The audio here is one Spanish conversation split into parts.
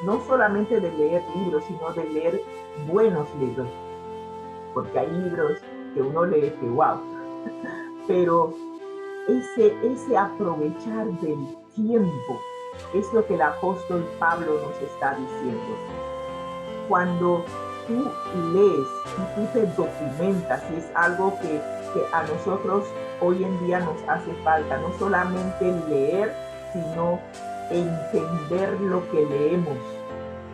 no solamente de leer libros, sino de leer buenos libros, porque hay libros que uno lee que wow, pero ese aprovechar del tiempo es lo que el apóstol Pablo nos está diciendo. Cuando tú lees y tú te documentas, y es algo que a nosotros hoy en día nos hace falta, no solamente leer, sino entender lo que leemos.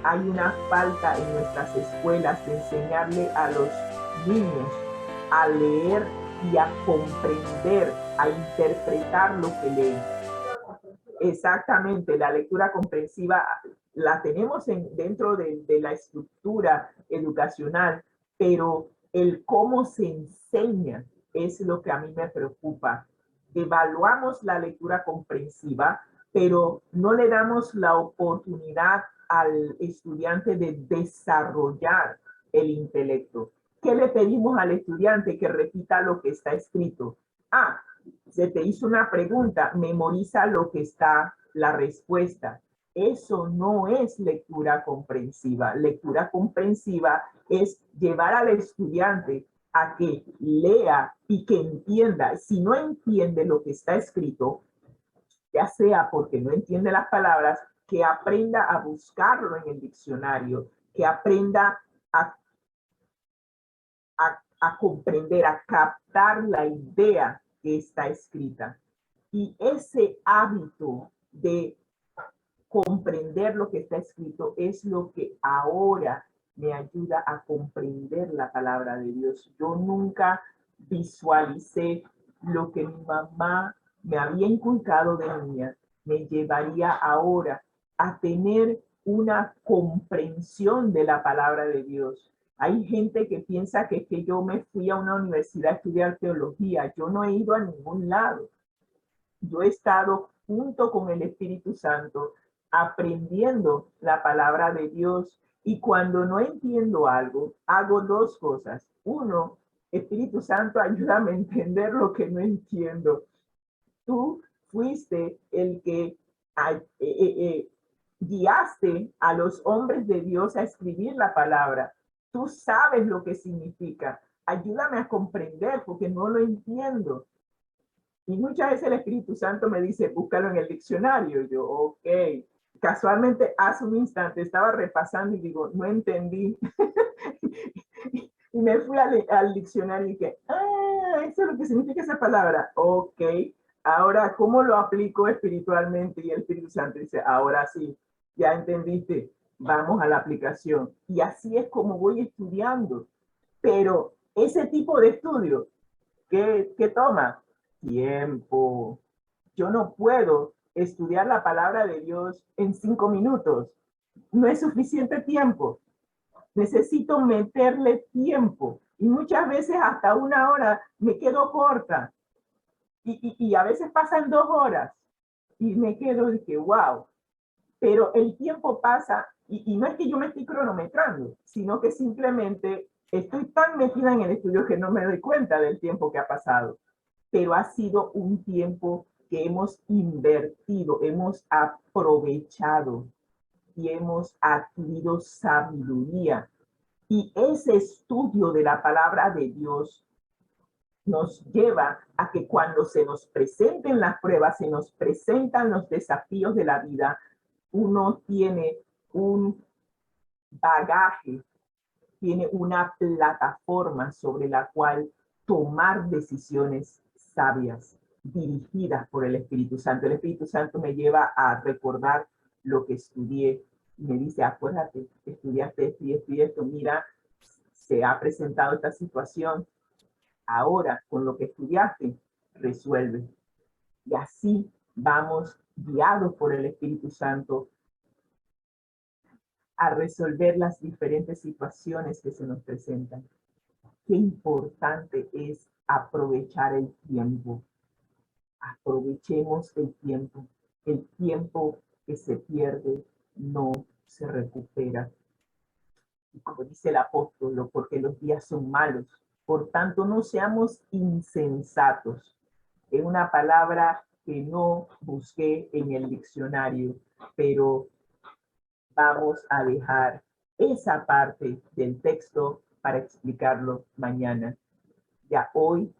Hay una falta en nuestras escuelas de enseñarle a los niños a leer y a comprender, a interpretar lo que leen. Exactamente, la lectura comprensiva la tenemos dentro de la estructura educacional, pero el cómo se enseña es lo que a mí me preocupa. Evaluamos la lectura comprensiva, pero no le damos la oportunidad al estudiante de desarrollar el intelecto. ¿Qué le pedimos al estudiante? Que repita lo que está escrito. Ah, se te hizo una pregunta, memoriza lo que está la respuesta. Eso no es lectura comprensiva. Lectura comprensiva es llevar al estudiante a que lea y que entienda. Si no entiende lo que está escrito, ya sea porque no entiende las palabras, que aprenda a buscarlo en el diccionario, que aprenda a comprender, a captar la idea que está escrita. Y ese hábito de comprender lo que está escrito es lo que ahora me ayuda a comprender la palabra de Dios. Yo nunca visualicé lo que mi mamá me había inculcado de niña, me llevaría ahora a tener una comprensión de la palabra de Dios. Hay gente que piensa que yo me fui a una universidad a estudiar teología. Yo no he ido a ningún lado. Yo he estado junto con el Espíritu Santo aprendiendo la palabra de Dios, y cuando no entiendo algo, hago dos cosas. Uno, Espíritu Santo, ayúdame a entender lo que no entiendo. Tú fuiste el que guiaste a los hombres de Dios a escribir la palabra. Tú sabes lo que significa. Ayúdame a comprender porque no lo entiendo. Y muchas veces el Espíritu Santo me dice, búscalo en el diccionario. Yo, ok. Casualmente, hace un instante estaba repasando y digo, no entendí. Y me fui al diccionario y dije, eso es lo que significa esa palabra. Ok. Ahora, ¿cómo lo aplico espiritualmente? Y el Espíritu Santo dice, ahora sí, ya entendiste, vamos a la aplicación. Y así es como voy estudiando. Pero ese tipo de estudio, ¿qué toma? Tiempo. Yo no puedo estudiar la palabra de Dios en 5 minutos. No es suficiente tiempo. Necesito meterle tiempo. Y muchas veces hasta 1 hora me quedo corta. Y a veces pasan 2 horas. Y me quedo de que, wow. Pero el tiempo pasa y no es que yo me estoy cronometrando, sino que simplemente estoy tan metida en el estudio que no me doy cuenta del tiempo que ha pasado. Pero ha sido un tiempo que hemos invertido, hemos aprovechado y hemos adquirido sabiduría. Y ese estudio de la palabra de Dios nos lleva a que cuando se nos presenten las pruebas, se nos presentan los desafíos de la vida, uno tiene un bagaje, tiene una plataforma sobre la cual tomar decisiones sabias, dirigidas por el Espíritu Santo. El Espíritu Santo me lleva a recordar lo que estudié y me dice, acuérdate, estudiaste esto y esto y esto, mira, se ha presentado esta situación, ahora con lo que estudiaste, resuelve. Y así vamos guiados por el Espíritu Santo a resolver las diferentes situaciones que se nos presentan. Qué importante es aprovechar el tiempo. Aprovechemos el tiempo. El tiempo que se pierde no se recupera. Y como dice el apóstol, porque los días son malos. Por tanto, no seamos insensatos. Es una palabra que no busqué en el diccionario, pero vamos a dejar esa parte del texto para explicarlo mañana. Ya hoy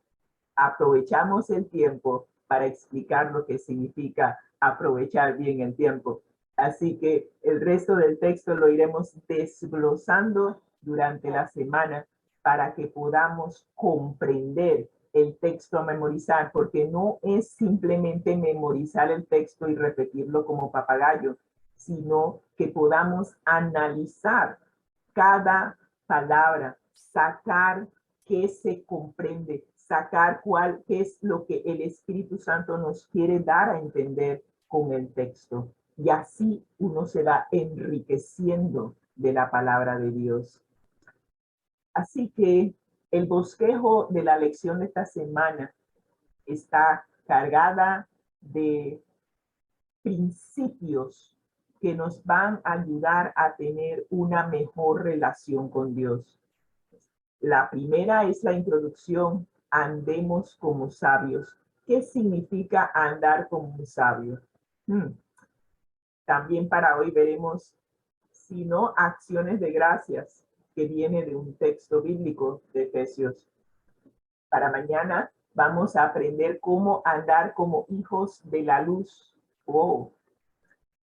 aprovechamos el tiempo para explicar lo que significa aprovechar bien el tiempo. Así que el resto del texto lo iremos desglosando durante la semana para que podamos comprender el texto a memorizar, porque no es simplemente memorizar el texto y repetirlo como papagayo, sino que podamos analizar cada palabra, sacar qué se comprende, sacar qué es lo que el Espíritu Santo nos quiere dar a entender con el texto. Y así uno se va enriqueciendo de la palabra de Dios. Así que el bosquejo de la lección de esta semana está cargada de principios que nos van a ayudar a tener una mejor relación con Dios. La primera es la introducción, andemos como sabios. ¿Qué significa andar como un sabio? También para hoy veremos, si no, acciones de gracias, que viene de un texto bíblico de Efesios. Para mañana vamos a aprender cómo andar como hijos de la luz. Oh.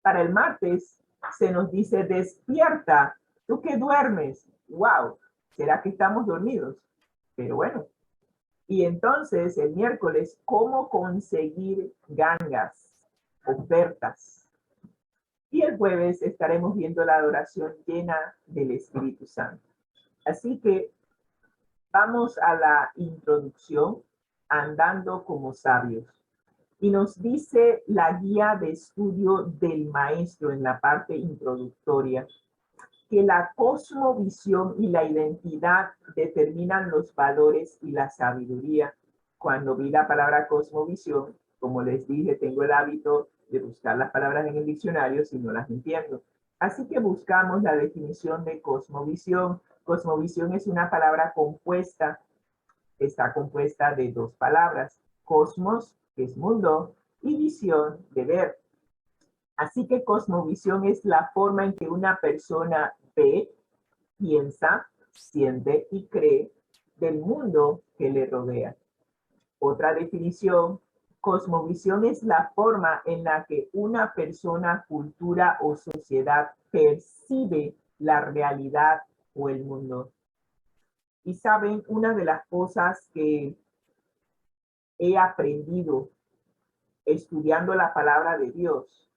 Para el martes se nos dice, despierta, tú que duermes. Wow, ¿será que estamos dormidos? Pero bueno. Y entonces el miércoles, cómo conseguir gangas, ofertas. Y el jueves estaremos viendo la adoración llena del Espíritu Santo. Así que vamos a la introducción, andando como sabios. Y nos dice la guía de estudio del maestro en la parte introductoria que la cosmovisión y la identidad determinan los valores y la sabiduría. Cuando vi la palabra cosmovisión, como les dije, tengo el hábito de buscar las palabras en el diccionario si no las entiendo. Así que buscamos la definición de cosmovisión. Cosmovisión es una palabra compuesta, está compuesta de dos palabras, cosmos, que es mundo, y visión, de ver. Así que cosmovisión es la forma en que una persona ve, piensa, siente y cree del mundo que le rodea. Otra definición, cosmovisión es la forma en la que una persona, cultura o sociedad percibe la realidad o el mundo. Y saben, una de las cosas que he aprendido estudiando la palabra de Dios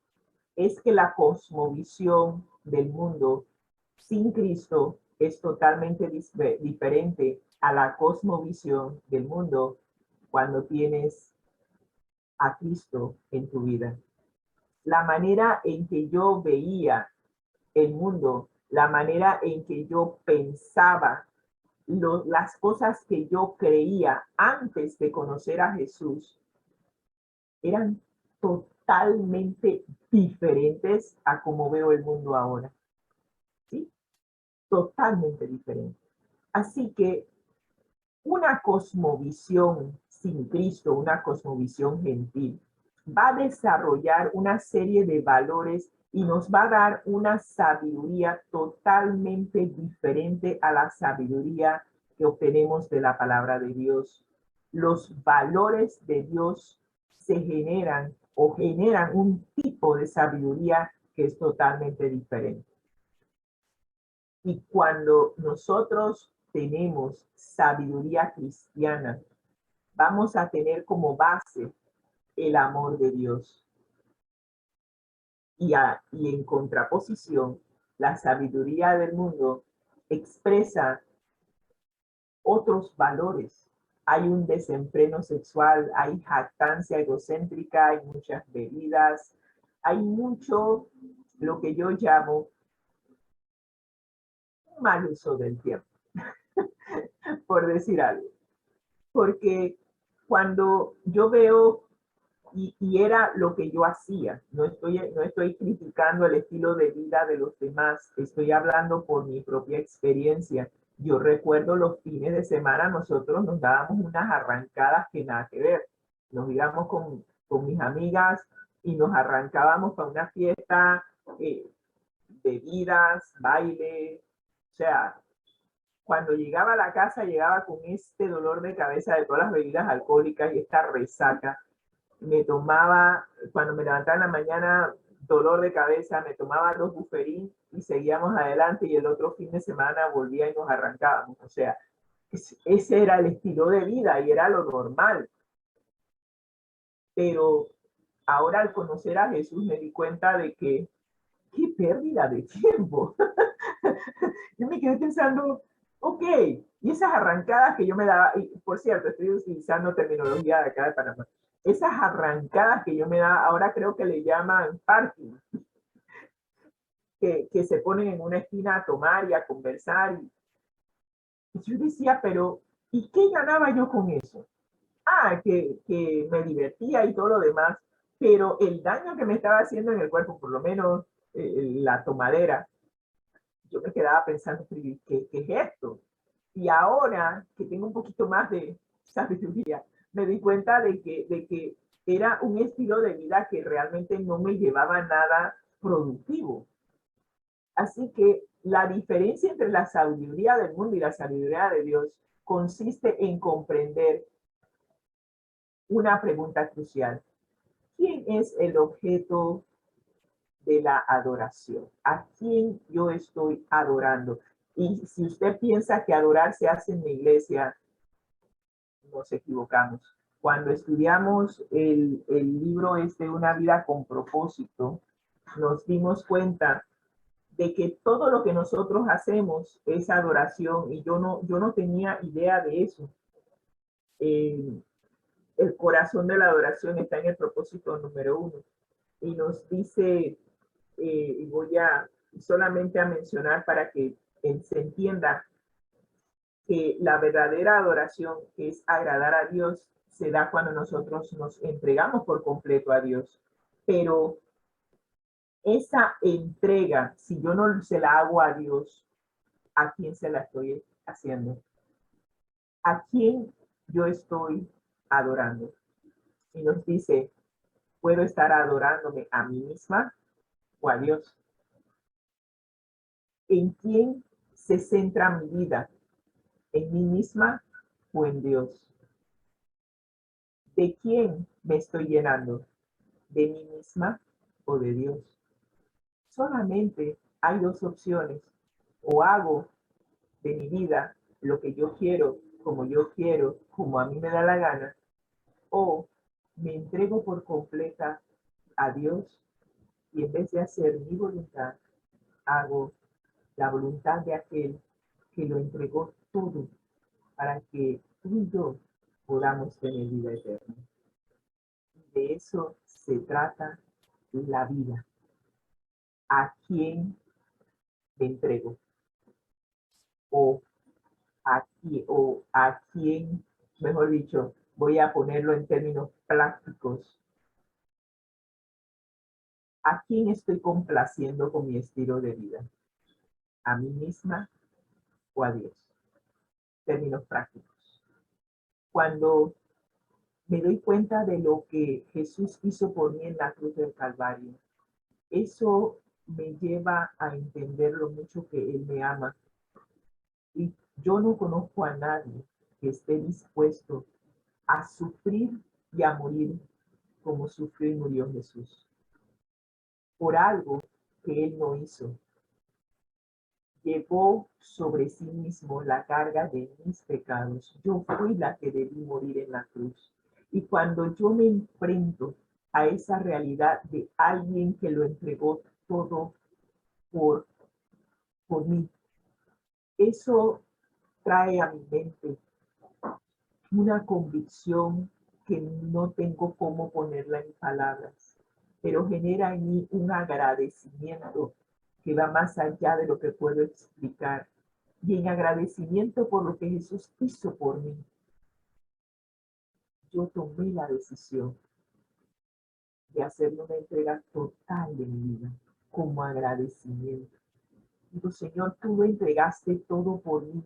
es que la cosmovisión del mundo sin Cristo es totalmente diferente a la cosmovisión del mundo cuando tienes a Cristo en tu vida. La manera en que yo veía el mundo, la manera en que yo pensaba, las cosas que yo creía antes de conocer a Jesús, eran totalmente diferentes a cómo veo el mundo ahora. ¿Sí? Totalmente diferente. Así que una cosmovisión sin Cristo, una cosmovisión gentil, va a desarrollar una serie de valores y nos va a dar una sabiduría totalmente diferente a la sabiduría que obtenemos de la palabra de Dios. Los valores de Dios se generan o generan un tipo de sabiduría que es totalmente diferente. Y cuando nosotros tenemos sabiduría cristiana, vamos a tener como base el amor de Dios. Y en contraposición, la sabiduría del mundo expresa otros valores. Hay un desenfreno sexual, hay jactancia egocéntrica, hay muchas bebidas, hay mucho lo que yo llamo un mal uso del tiempo, por decir algo. Porque cuando yo veo, y era lo que yo hacía, no estoy criticando el estilo de vida de los demás, estoy hablando por mi propia experiencia. Yo recuerdo los fines de semana, nosotros nos dábamos unas arrancadas que nada que ver. Nos íbamos con mis amigas y nos arrancábamos para una fiesta de bebidas, baile, o sea, cuando llegaba a la casa llegaba con este dolor de cabeza de todas las bebidas alcohólicas y esta resaca. Me tomaba, cuando me levantaba en la mañana, dolor de cabeza, me tomaba 2 Buferín y seguíamos adelante y el otro fin de semana volvía y nos arrancábamos. O sea, ese era el estilo de vida y era lo normal. Pero ahora al conocer a Jesús me di cuenta de que qué pérdida de tiempo. Yo me quedé pensando, ok, y esas arrancadas que yo me daba, y por cierto, estoy utilizando terminología de acá de Panamá, esas arrancadas que yo me daba, ahora creo que le llaman parking, que se ponen en una esquina a tomar y a conversar. Y yo decía, pero ¿y qué ganaba yo con eso? Que me divertía y todo lo demás, pero el daño que me estaba haciendo en el cuerpo, por lo menos la tomadera, yo me quedaba pensando, ¿qué es esto? Y ahora que tengo un poquito más de sabiduría, me di cuenta de que era un estilo de vida que realmente no me llevaba a nada productivo. Así que la diferencia entre la sabiduría del mundo y la sabiduría de Dios consiste en comprender una pregunta crucial. ¿Quién es el objeto de la adoración? ¿A quién yo estoy adorando? Y si usted piensa que adorar se hace en la iglesia, nos equivocamos. Cuando estudiamos el libro Una vida con propósito, nos dimos cuenta de que todo lo que nosotros hacemos es adoración y yo no tenía idea de eso. El corazón de la adoración está en el propósito número 1 y nos dice, y voy a solamente a mencionar para que se entienda que la verdadera adoración, que es agradar a Dios, se da cuando nosotros nos entregamos por completo a Dios. Pero esa entrega, si yo no se la hago a Dios, ¿a quién se la estoy haciendo? ¿A quién yo estoy adorando? Y nos dice, puedo estar adorándome a mí misma o a Dios. ¿En quién se centra mi vida? ¿En mí misma o en Dios? ¿De quién me estoy llenando? ¿De mí misma o de Dios? Solamente hay 2 opciones. O hago de mi vida lo que yo quiero, como a mí me da la gana, o me entrego por completa a Dios y en vez de hacer mi voluntad, hago la voluntad de aquel que lo entregó todo para que tú y yo podamos tener vida eterna. De eso se trata la vida. ¿A quién me entrego? O a quién, mejor dicho, voy a ponerlo en términos prácticos, ¿a quién estoy complaciendo con mi estilo de vida? ¿A mí misma o a Dios? Términos prácticos. Cuando me doy cuenta de lo que Jesús hizo por mí en la cruz del Calvario, eso me lleva a entender lo mucho que Él me ama. Y yo no conozco a nadie que esté dispuesto a sufrir y a morir como sufrió y murió Jesús. Por algo que Él no hizo. Llevó sobre sí mismo la carga de mis pecados. Yo fui la que debí morir en la cruz. Y cuando yo me enfrento a esa realidad de alguien que lo entregó todo por, por mí, eso trae a mi mente una convicción que no tengo cómo ponerla en palabras, pero genera en mí un agradecimiento que va más allá de lo que puedo explicar. Y en agradecimiento por lo que Jesús hizo por mí, yo tomé la decisión de hacerle una entrega total de mi vida como agradecimiento. Digo, Señor, tú lo entregaste todo por mí.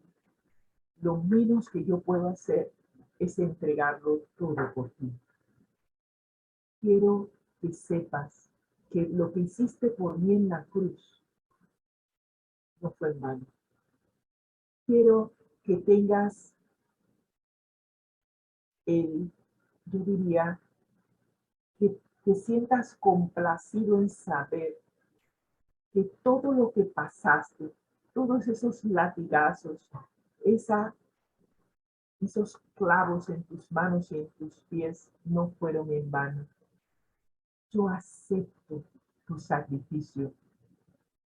Lo menos que yo puedo hacer es entregarlo todo por ti. Quiero que sepas que lo que hiciste por mí en la cruz no fue en vano. Quiero que tengas yo diría, que te sientas complacido en saber que todo lo que pasaste, todos esos latigazos, esa, esos clavos en tus manos y en tus pies no fueron en vano. Yo acepto tu sacrificio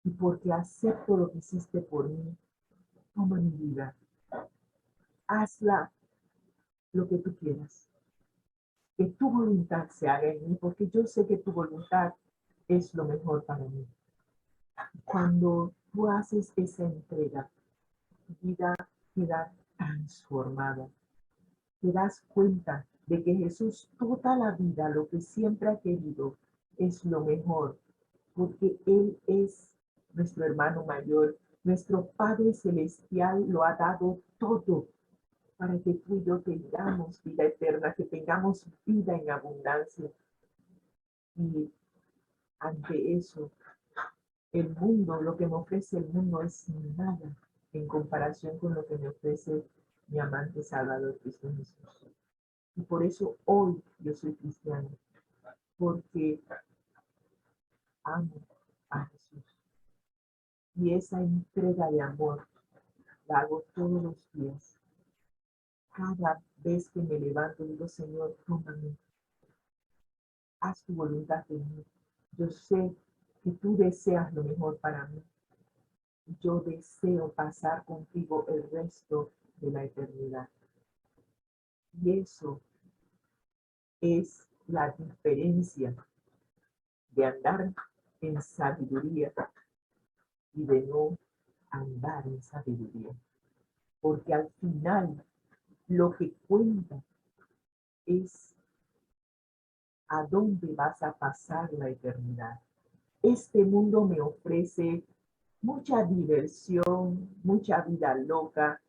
y porque acepto lo que hiciste por mí, toma mi vida, hazla lo que tú quieras. Que tu voluntad se haga en mí, porque yo sé que tu voluntad es lo mejor para mí. Cuando tú haces esa entrega, tu vida queda transformada. Te das cuenta de que Jesús toda la vida lo que siempre ha querido es lo mejor, porque Él es nuestro hermano mayor, nuestro Padre Celestial lo ha dado todo para que tú y yo tengamos vida eterna, que tengamos vida en abundancia. Y ante eso, el mundo, lo que me ofrece el mundo es nada en comparación con lo que me ofrece mi amante Salvador Cristo Jesús. Y por eso hoy yo soy cristiano, porque amo a Jesús. Y esa entrega de amor la hago todos los días. Cada vez que me levanto digo, Señor, tómame, haz tu voluntad en mí. Yo sé que tú deseas lo mejor para mí. Yo deseo pasar contigo el resto de la eternidad. Y eso es la diferencia de andar en sabiduría y de no andar en sabiduría. Porque al final lo que cuenta es a dónde vas a pasar la eternidad. Este mundo me ofrece mucha diversión, mucha vida loca,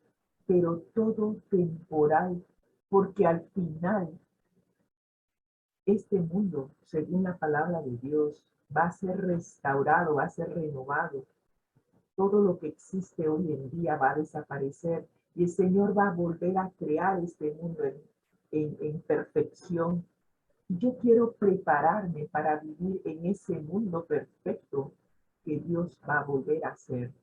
pero todo temporal, porque al final este mundo, según la palabra de Dios, va a ser restaurado, va a ser renovado. Todo lo que existe hoy en día va a desaparecer y el Señor va a volver a crear este mundo en perfección. Y yo quiero prepararme para vivir en ese mundo perfecto que Dios va a volver a hacer.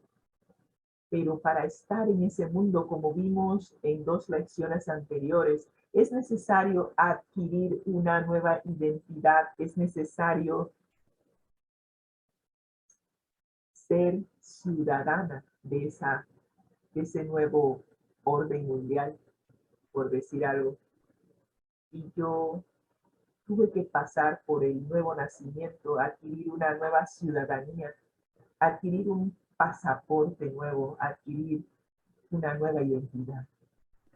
Pero para estar en ese mundo, como vimos en 2 lecciones anteriores, es necesario adquirir una nueva identidad, es necesario ser ciudadana de ese nuevo orden mundial, por decir algo. Y yo tuve que pasar por el nuevo nacimiento, adquirir una nueva ciudadanía, adquirir un pasaporte nuevo, adquirir una nueva identidad.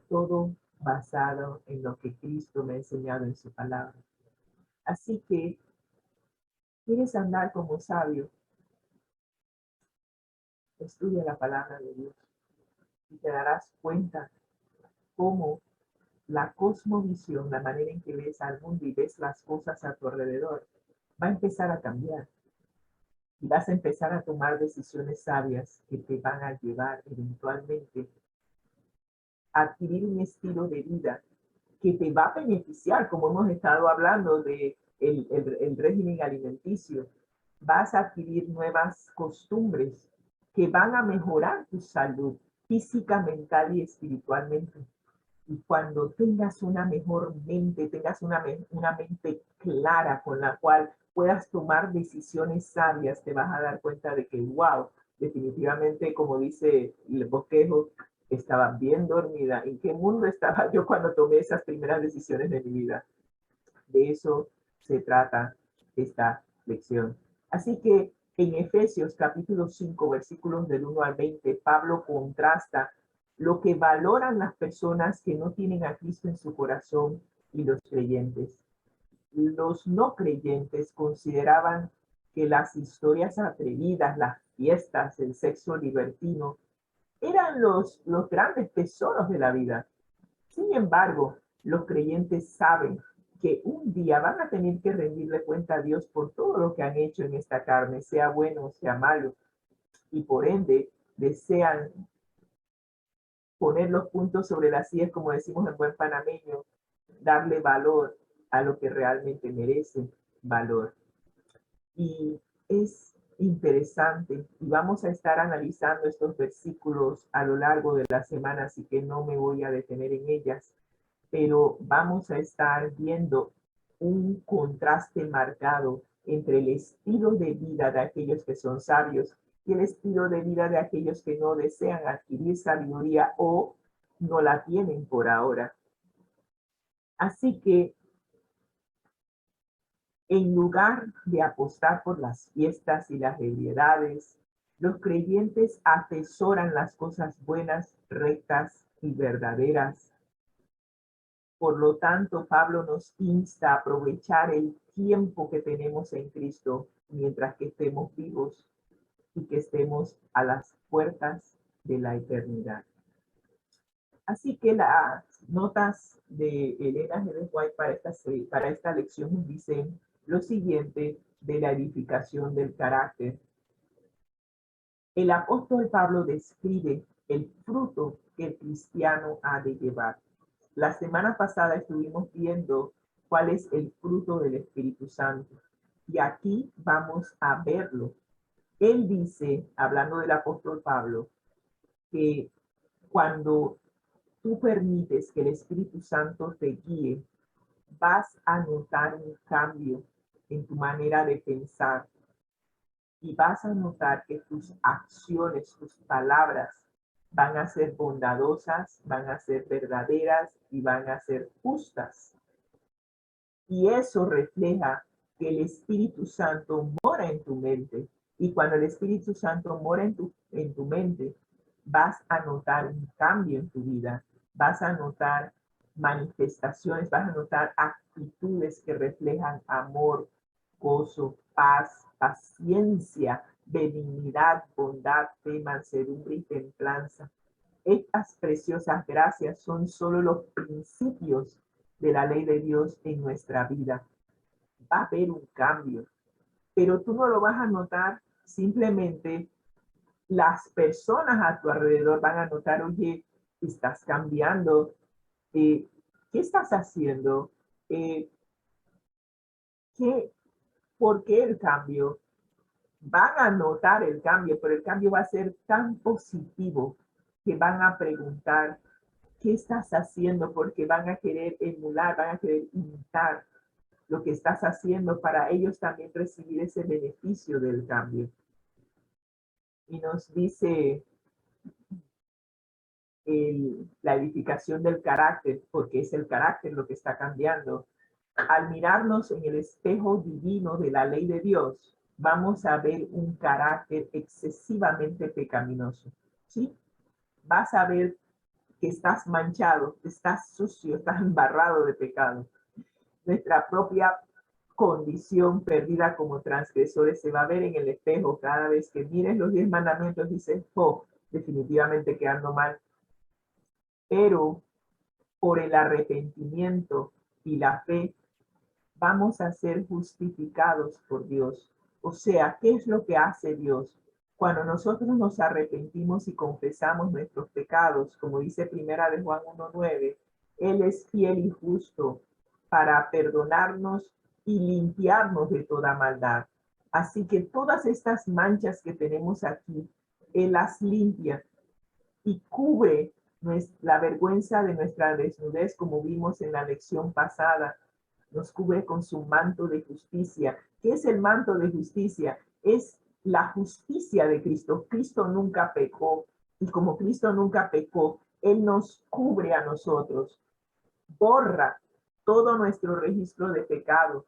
Todo basado en lo que Cristo me ha enseñado en su palabra. Así que, ¿quieres andar como sabio? Estudia la palabra de Dios y te darás cuenta cómo la cosmovisión, la manera en que ves al mundo y ves las cosas a tu alrededor, va a empezar a cambiar. Y vas a empezar a tomar decisiones sabias que te van a llevar eventualmente a adquirir un estilo de vida que te va a beneficiar, como hemos estado hablando de el régimen alimenticio. Vas a adquirir nuevas costumbres que van a mejorar tu salud física, mental y espiritualmente. Y cuando tengas una mejor mente, tengas una mente clara con la cual puedas tomar decisiones sabias, te vas a dar cuenta de que, wow, definitivamente, como dice el bosquejo, estaba bien dormida. ¿En qué mundo estaba yo cuando tomé esas primeras decisiones de mi vida? De eso se trata esta lección. Así que en Efesios capítulo 5, versículos del 1 al 20, Pablo contrasta lo que valoran las personas que no tienen a Cristo en su corazón y los creyentes. Los no creyentes consideraban que las historias atrevidas, las fiestas, el sexo libertino, eran los grandes tesoros de la vida. Sin embargo, los creyentes saben que un día van a tener que rendirle cuenta a Dios por todo lo que han hecho en esta carne, sea bueno o sea malo, y por ende desean poner los puntos sobre las sillas, como decimos en buen panameño, darle valor a lo que realmente merece valor. Y es interesante, y vamos a estar analizando estos versículos a lo largo de la semana, así que no me voy a detener en ellas, pero vamos a estar viendo un contraste marcado entre el estilo de vida de aquellos que son sabios y el estilo de vida de aquellos que no desean adquirir sabiduría o no la tienen por ahora. Así que en lugar de apostar por las fiestas y las ebriedades, los creyentes atesoran las cosas buenas, rectas y verdaderas. Por lo tanto, Pablo nos insta a aprovechar el tiempo que tenemos en Cristo mientras que estemos vivos y que estemos a las puertas de la eternidad. Así que las notas de Elena G. White para esta lección dicen lo siguiente de la edificación del carácter. El apóstol Pablo describe el fruto que el cristiano ha de llevar. La semana pasada estuvimos viendo cuál es el fruto del Espíritu Santo y aquí vamos a verlo. Él dice, hablando del apóstol Pablo, que cuando tú permites que el Espíritu Santo te guíe, vas a notar un cambio en tu manera de pensar y vas a notar que tus acciones, tus palabras van a ser bondadosas, van a ser verdaderas y van a ser justas. Y eso refleja que el Espíritu Santo mora en tu mente. Y cuando el Espíritu Santo mora en tu mente, vas a notar un cambio en tu vida. Vas a notar manifestaciones, vas a notar actitudes que reflejan amor, gozo, paz, paciencia, benignidad, bondad, fe, mansedumbre y templanza. Estas preciosas gracias son solo los principios de la ley de Dios en nuestra vida. Va a haber un cambio, pero tú no lo vas a notar, simplemente las personas a tu alrededor van a notar, oye, estás cambiando, ¿qué estás haciendo? ¿Por qué el cambio? Van a notar el cambio, pero el cambio va a ser tan positivo que van a preguntar, ¿qué estás haciendo? Porque van a querer emular, van a querer imitar lo que estás haciendo para ellos también recibir ese beneficio del cambio. Y nos dice la edificación del carácter, porque es el carácter lo que está cambiando. Al mirarnos en el espejo divino de la ley de Dios, vamos a ver un carácter excesivamente pecaminoso, ¿sí? Vas a ver que estás manchado, estás sucio, estás embarrado de pecado. Nuestra propia condición perdida como transgresores se va a ver en el espejo cada vez que mires los 10 mandamientos, dices, oh, definitivamente que ando mal. Pero por el arrepentimiento y la fe, vamos a ser justificados por Dios. O sea, ¿qué es lo que hace Dios? Cuando nosotros nos arrepentimos y confesamos nuestros pecados, como dice Primera de Juan 1:9, Él es fiel y justo para perdonarnos y limpiarnos de toda maldad. Así que todas estas manchas que tenemos aquí, Él las limpia y cubre la vergüenza de nuestra desnudez, como vimos en la lección pasada. Nos cubre con su manto de justicia. ¿Qué es el manto de justicia? Es la justicia de Cristo. Cristo nunca pecó, y como Cristo nunca pecó, Él nos cubre a nosotros, borra todo nuestro registro de pecado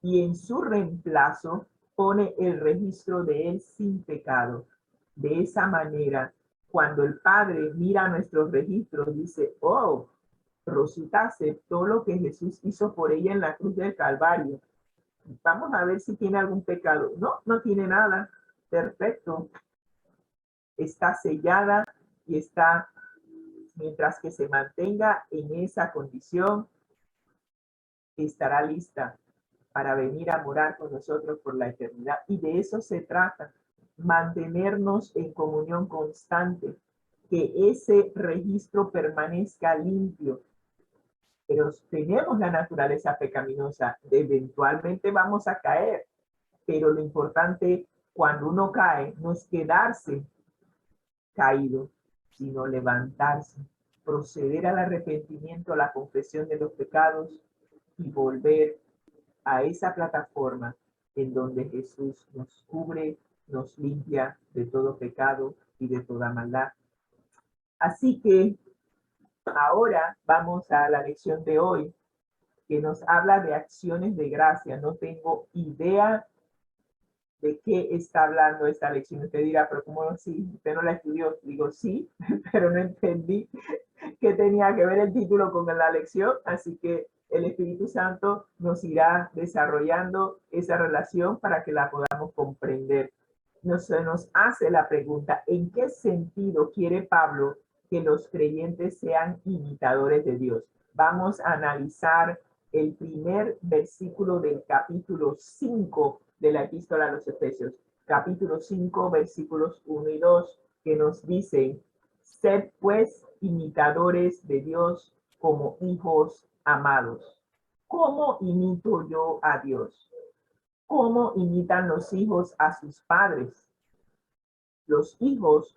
y en su reemplazo pone el registro de Él sin pecado. De esa manera, cuando el Padre mira nuestros registros, dice, oh, Rosita aceptó lo que Jesús hizo por ella en la cruz del Calvario. Vamos a ver si tiene algún pecado. No, no tiene nada. Perfecto. Está sellada y está, mientras que se mantenga en esa condición, estará lista para venir a morar con nosotros por la eternidad. Y de eso se trata. mantenernos en comunión constante, que ese registro permanezca limpio. Pero tenemos la naturaleza pecaminosa, eventualmente vamos a caer, pero lo importante cuando uno cae no es quedarse caído, sino levantarse, proceder al arrepentimiento, a la confesión de los pecados y volver a esa plataforma en donde Jesús nos cubre, nos limpia de todo pecado y de toda maldad. Así que ahora vamos a la lección de hoy, que nos habla de acciones de gracia. No tengo idea de qué está hablando esta lección. Usted dirá, pero ¿cómo si usted no la estudió? Digo, sí, pero no entendí qué tenía que ver el título con la lección, así que el Espíritu Santo nos irá desarrollando esa relación para que la podamos comprender. Nos hace la pregunta, ¿en qué sentido quiere Pablo que los creyentes sean imitadores de Dios? Vamos a analizar el primer versículo del capítulo 5 de la epístola a los Efesios. Capítulo 5, versículos 1 y 2, que nos dicen, sed pues imitadores de Dios como hijos amados. ¿Cómo imito yo a Dios? ¿Cómo imitan los hijos a sus padres? Los hijos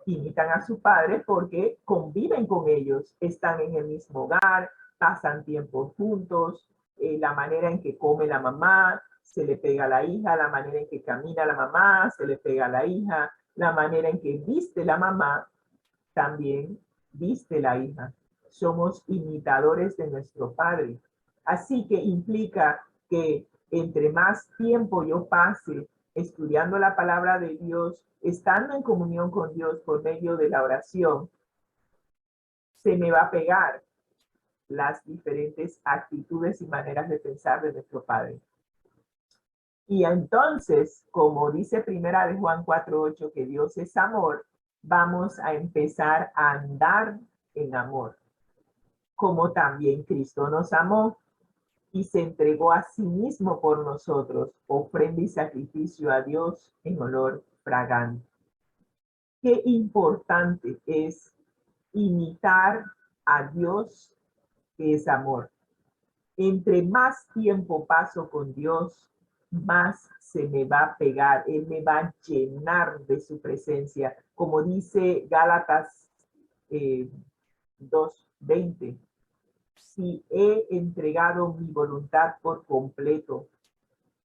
imitan a sus padres porque conviven con ellos, están en el mismo hogar, pasan tiempo juntos, la manera en que come la mamá, se le pega a la hija, la manera en que camina la mamá, se le pega a la hija, la manera en que viste la mamá, también viste la hija. Somos imitadores de nuestro Padre. Así que implica que entre más tiempo yo pase estudiando la palabra de Dios, estando en comunión con Dios por medio de la oración, se me va a pegar las diferentes actitudes y maneras de pensar de nuestro Padre. Y entonces, como dice primera de Juan 4:8, que Dios es amor, vamos a empezar a andar en amor, como también Cristo nos amó y se entregó a sí mismo por nosotros, ofrenda y sacrificio a Dios en olor fragante. Qué importante es imitar a Dios, que es amor. Entre más tiempo paso con Dios, más se me va a pegar, Él me va a llenar de su presencia. Como dice Gálatas 2:20, si he entregado mi voluntad por completo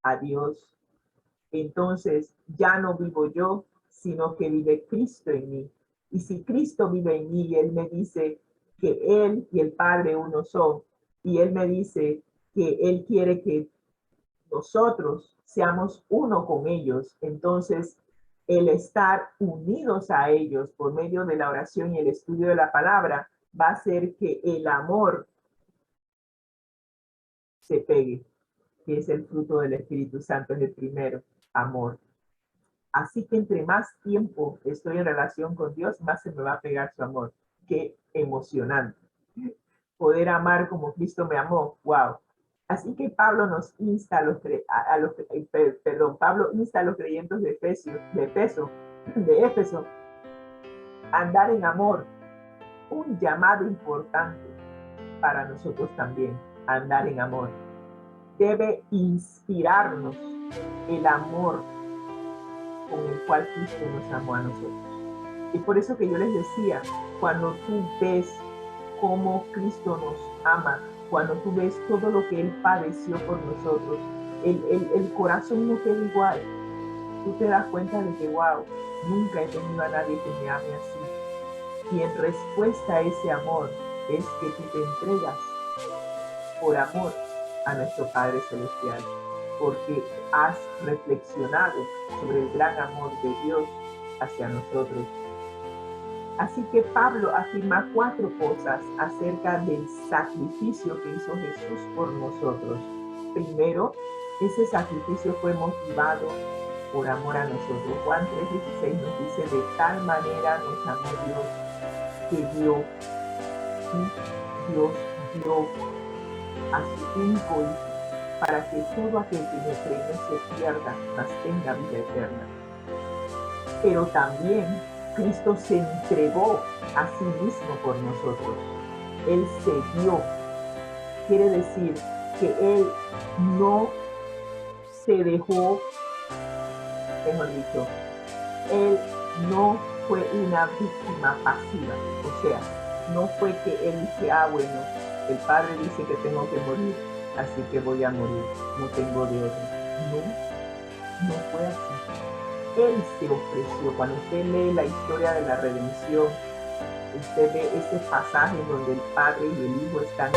a Dios, entonces ya no vivo yo, sino que vive Cristo en mí. Y si Cristo vive en mí y Él me dice que Él y el Padre uno son, y Él me dice que Él quiere que nosotros seamos uno con ellos, entonces el estar unidos a ellos por medio de la oración y el estudio de la palabra va a hacer que el amor se pegue, que es el fruto del Espíritu Santo, es el primero, amor. Así que entre más tiempo estoy en relación con Dios, más se me va a pegar su amor. Qué emocionante. Poder amar como Cristo me amó. Wow. Así que Pablo nos insta Pablo insta a los creyentes de Éfeso a andar en amor. Un llamado importante para nosotros también, andar en amor. Debe inspirarnos el amor con el cual Cristo nos amó a nosotros. Y por eso que yo les decía, cuando tú ves cómo Cristo nos ama, cuando tú ves todo lo que Él padeció por nosotros, el corazón no queda igual. Tú te das cuenta de que, wow, nunca he tenido a nadie que me ame así. Y en respuesta a ese amor es que tú te entregas por amor a nuestro Padre Celestial, porque has reflexionado sobre el gran amor de Dios hacia nosotros. Así que Pablo afirma 4 cosas acerca del sacrificio que hizo Jesús por nosotros. Primero, ese sacrificio fue motivado por amor a nosotros. Juan 3:16 nos dice, de tal manera nos amó Dios, que Dios dio a su único Hijo, para que todo aquel que me cree no se pierda, mas tenga vida eterna. pero también Cristo se entregó a sí mismo por nosotros. Él se dio. Quiere decir que Él no se dejó, mejor dicho, Él no fue una víctima pasiva. O sea, no fue que Él dice, bueno, el Padre dice que tengo que morir, así que voy a morir, no tengo de otro. No fue así. Él se ofreció. Cuando usted lee la historia de la redención, usted ve ese pasaje donde el Padre y el Hijo están